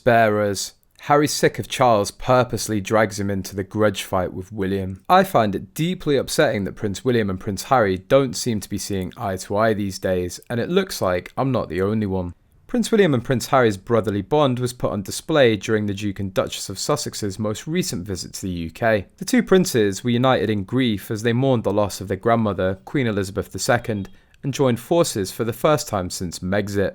spare us. Harry's sick of Charles purposely drags him into the grudge fight with William. I find it deeply upsetting that Prince William and Prince Harry don't seem to be seeing eye to eye these days, and it looks like I'm not the only one. Prince William and Prince Harry's brotherly bond was put on display during the Duke and Duchess of Sussex's most recent visit to the UK. The two princes were united in grief as they mourned the loss of their grandmother, Queen Elizabeth II, and joined forces for the first time since Megxit.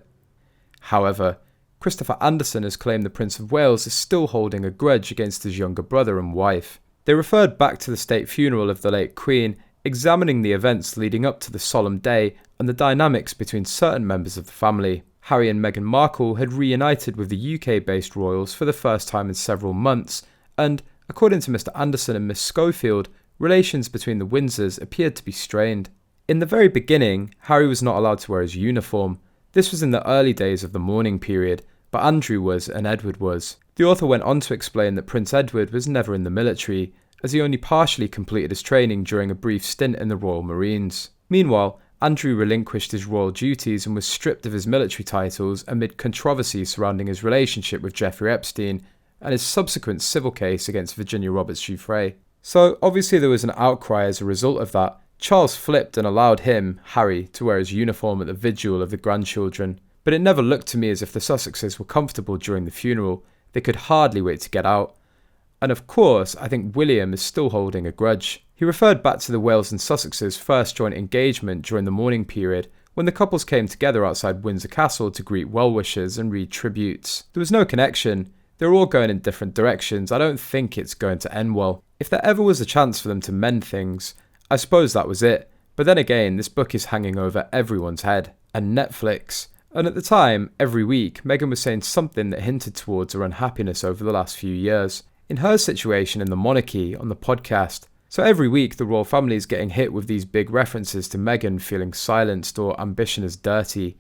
However, Christopher Anderson has claimed the Prince of Wales is still holding a grudge against his younger brother and wife. They referred back to the state funeral of the late Queen, examining the events leading up to the solemn day and the dynamics between certain members of the family. Harry and Meghan Markle had reunited with the UK-based royals for the first time in several months, and, according to Mr. Anderson and Miss Schofield, relations between the Windsors appeared to be strained. In the very beginning, Harry was not allowed to wear his uniform. This was in the early days of the mourning period, but Andrew was and Edward was. The author went on to explain that Prince Edward was never in the military, as he only partially completed his training during a brief stint in the Royal Marines. Meanwhile, Andrew relinquished his royal duties and was stripped of his military titles amid controversy surrounding his relationship with Jeffrey Epstein and his subsequent civil case against Virginia Roberts Giuffre. So obviously there was an outcry as a result of that. Charles flipped and allowed him, Harry, to wear his uniform at the vigil of the grandchildren. But it never looked to me as if the Sussexes were comfortable during the funeral. They could hardly wait to get out. And of course, I think William is still holding a grudge. He referred back to the Wales and Sussexes' first joint engagement during the mourning period, when the couples came together outside Windsor Castle to greet well-wishers and read tributes. There was no connection. They were all going in different directions. I don't think it's going to end well. If there ever was a chance for them to mend things, I suppose that was it. But then again, this book is hanging over everyone's head. And Netflix. And at the time, every week, Meghan was saying something that hinted towards her unhappiness over the last few years. In her situation in the monarchy, on the podcast, so every week the royal family is getting hit with these big references to Meghan feeling silenced or ambition is dirty.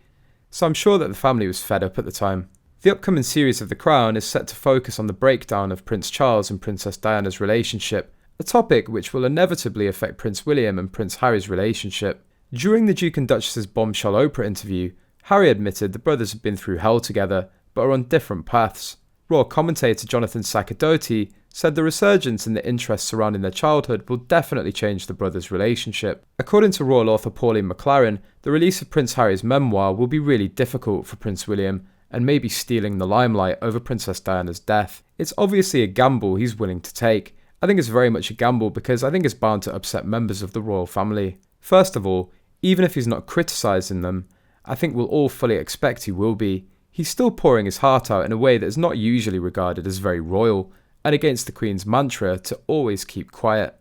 So I'm sure that the family was fed up at the time. The upcoming series of The Crown is set to focus on the breakdown of Prince Charles and Princess Diana's relationship, a topic which will inevitably affect Prince William and Prince Harry's relationship. During the Duke and Duchess's bombshell Oprah interview, Harry admitted the brothers had been through hell together, but are on different paths. Royal commentator Jonathan Sacerdoti said the resurgence in the interest surrounding their childhood will definitely change the brothers' relationship. According to royal author Pauline McLaren, the release of Prince Harry's memoir will be really difficult for Prince William, and maybe stealing the limelight over Princess Diana's death. It's obviously a gamble he's willing to take. I think it's very much a gamble because I think it's bound to upset members of the royal family. First of all, even if he's not criticising them, I think we'll all fully expect he will be. He's still pouring his heart out in a way that is not usually regarded as very royal, and against the Queen's mantra to always keep quiet.